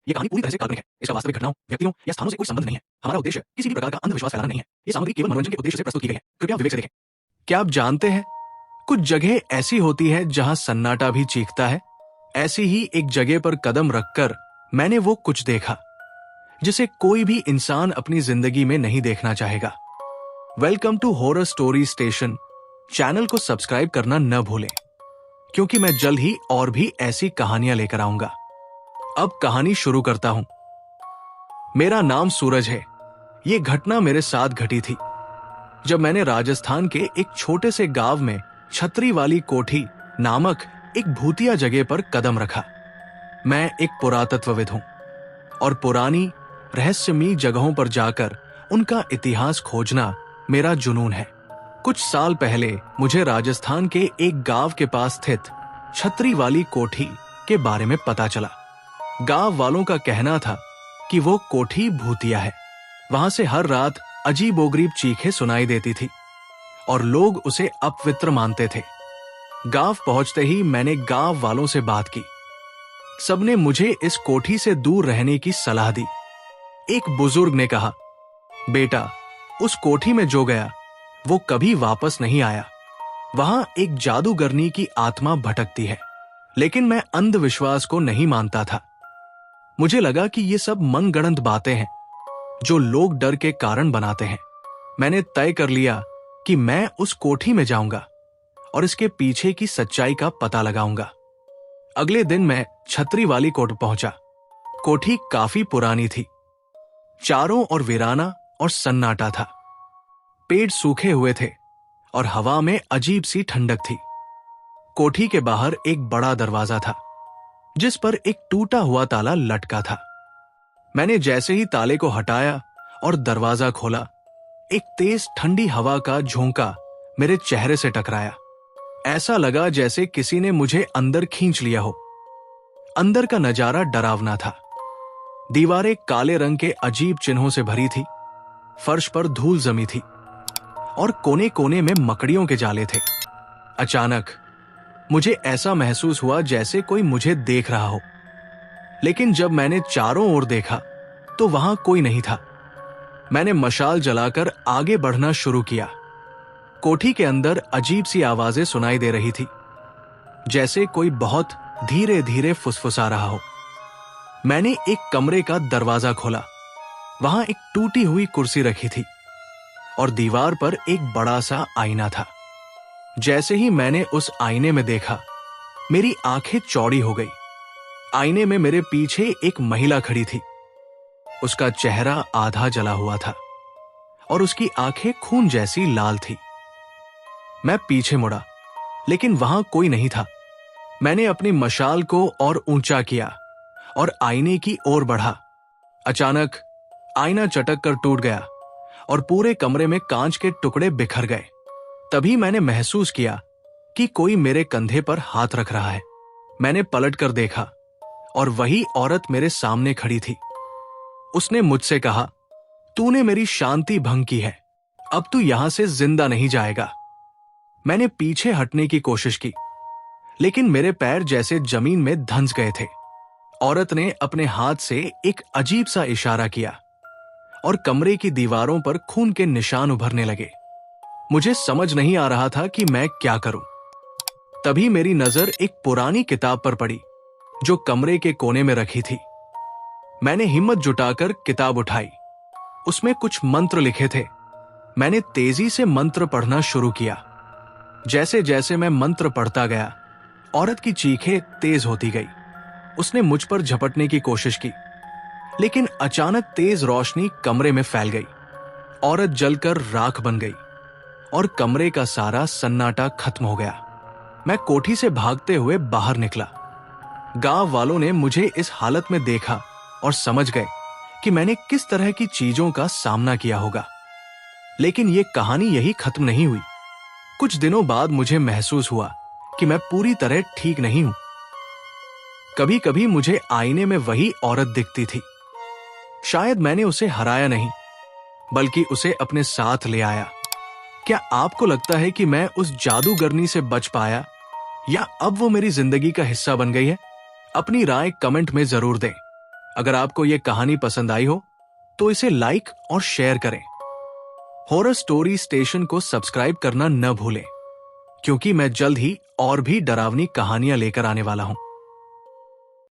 ये कहानी पूरी तरह से काल्पनिक है। इसका वास्तविक घटनाओं, व्यक्तियों या स्थानों से कोई संबंध नहीं है। हमारा उद्देश्य किसी भी प्रकार का अंधविश्वास फैलाना नहीं है। ये सामग्री केवल मनोरंजन के उद्देश्य से प्रस्तुत की गई है। कृपया विवेक से देखें। क्या आप जानते हैं, कुछ जगह ऐसी होती है जहां सन्नाटा भी चीखता है। ऐसी ही एक जगह पर कदम रखकर मैंने वो कुछ देखा जिसे कोई भी इंसान अपनी जिंदगी में नहीं देखना चाहेगा। Welcome to horror story station. Channel को सब्सक्राइब करना न भूलें, क्योंकि मैं जल्द ही और भी ऐसी कहानियां लेकर आऊंगा। अब कहानी शुरू करता हूं। मेरा नाम सूरज है। ये घटना मेरे साथ घटी थी जब मैंने राजस्थान के एक छोटे से गांव में छतरी वाली कोठी नामक एक भूतिया जगह पर कदम रखा। मैं एक पुरातत्वविद हूं और पुरानी रहस्यमयी जगहों पर जाकर उनका इतिहास खोजना मेरा जुनून है। कुछ साल पहले मुझे राजस्थान के एक गांव के पास स्थित छतरी वाली कोठी के बारे में पता चला। गांव वालों का कहना था कि वो कोठी भूतिया है। वहां से हर रात अजीबोगरीब चीखें सुनाई देती थी और लोग उसे अपवित्र मानते थे। गांव पहुंचते ही मैंने गांव वालों से बात की। सबने मुझे इस कोठी से दूर रहने की सलाह दी। एक बुजुर्ग ने कहा, बेटा, उस कोठी में जो गया वो कभी वापस नहीं आया। वहां एक जादूगरनी की आत्मा भटकती है। लेकिन मैं अंधविश्वास को नहीं मानता था। मुझे लगा कि ये सब मनगढ़ंत बातें हैं जो लोग डर के कारण बनाते हैं। मैंने तय कर लिया कि मैं उस कोठी में जाऊंगा और इसके पीछे की सच्चाई का पता लगाऊंगा। अगले दिन मैं छतरी वाली कोठी पहुंचा। कोठी काफी पुरानी थी। चारों ओर वीराना और सन्नाटा था। पेड़ सूखे हुए थे और हवा में अजीब सी ठंडक थी। कोठी के बाहर एक बड़ा दरवाजा था जिस पर एक टूटा हुआ ताला लटका था। मैंने जैसे ही ताले को हटाया और दरवाजा खोला, एक तेज ठंडी हवा का झोंका मेरे चेहरे से टकराया। ऐसा लगा जैसे किसी ने मुझे अंदर खींच लिया हो। अंदर का नजारा डरावना था। दीवारें काले रंग के अजीब चिन्हों से भरी थी। फर्श पर धूल जमी थी और कोने कोने में मकड़ियों के जाले थे। अचानक मुझे ऐसा महसूस हुआ जैसे कोई मुझे देख रहा हो। लेकिन जब मैंने चारों ओर देखा तो वहां कोई नहीं था। मैंने मशाल जलाकर आगे बढ़ना शुरू किया। कोठी के अंदर अजीब सी आवाजें सुनाई दे रही थी, जैसे कोई बहुत धीरे धीरे फुसफुसा रहा हो। मैंने एक कमरे का दरवाजा खोला। वहां एक टूटी हुई कुर्सी रखी थी और दीवार पर एक बड़ा सा आईना था। जैसे ही मैंने उस आईने में देखा, मेरी आंखें चौड़ी हो गई। आईने में मेरे पीछे एक महिला खड़ी थी। उसका चेहरा आधा जला हुआ था और उसकी आंखें खून जैसी लाल थी। मैं पीछे मुड़ा, लेकिन वहां कोई नहीं था। मैंने अपनी मशाल को और ऊंचा किया और आईने की ओर बढ़ा। अचानक आईना चटक कर टूट गया और पूरे कमरे में कांच के टुकड़े बिखर गए। तभी मैंने महसूस किया कि कोई मेरे कंधे पर हाथ रख रहा है। मैंने पलटकर देखा और वही औरत मेरे सामने खड़ी थी। उसने मुझसे कहा, तूने मेरी शांति भंग की है। अब तू यहां से जिंदा नहीं जाएगा। मैंने पीछे हटने की कोशिश की, लेकिन मेरे पैर जैसे जमीन में धंस गए थे। औरत ने अपने हाथ से एक अजीब सा इशारा किया और कमरे की दीवारों पर खून के निशान उभरने लगे। मुझे समझ नहीं आ रहा था कि मैं क्या करूं। तभी मेरी नजर एक पुरानी किताब पर पड़ी जो कमरे के कोने में रखी थी। मैंने हिम्मत जुटाकर किताब उठाई। उसमें कुछ मंत्र लिखे थे। मैंने तेजी से मंत्र पढ़ना शुरू किया। जैसे जैसे मैं मंत्र पढ़ता गया, औरत की चीखें तेज होती गई। उसने मुझ पर झपटने की कोशिश की, लेकिन अचानक तेज रोशनी कमरे में फैल गई। औरत जलकर राख बन गई और कमरे का सारा सन्नाटा खत्म हो गया। मैं कोठी से भागते हुए बाहर निकला। गांव वालों ने मुझे इस हालत में देखा और समझ गए कि मैंने किस तरह की चीजों का सामना किया होगा। लेकिन यह कहानी यही खत्म नहीं हुई। कुछ दिनों बाद मुझे महसूस हुआ कि मैं पूरी तरह ठीक नहीं हूं। कभी कभी मुझे आईने में वही औरत दिखती थी। शायद मैंने उसे हराया नहीं, बल्कि उसे अपने साथ ले आया। क्या आपको लगता है कि मैं उस जादूगरनी से बच पाया या अब वो मेरी जिंदगी का हिस्सा बन गई है? अपनी राय कमेंट में जरूर दें। अगर आपको यह कहानी पसंद आई हो तो इसे लाइक और शेयर करें। हॉरर स्टोरी स्टेशन को सब्सक्राइब करना न भूलें, क्योंकि मैं जल्द ही और भी डरावनी कहानियां लेकर आने वाला हूं।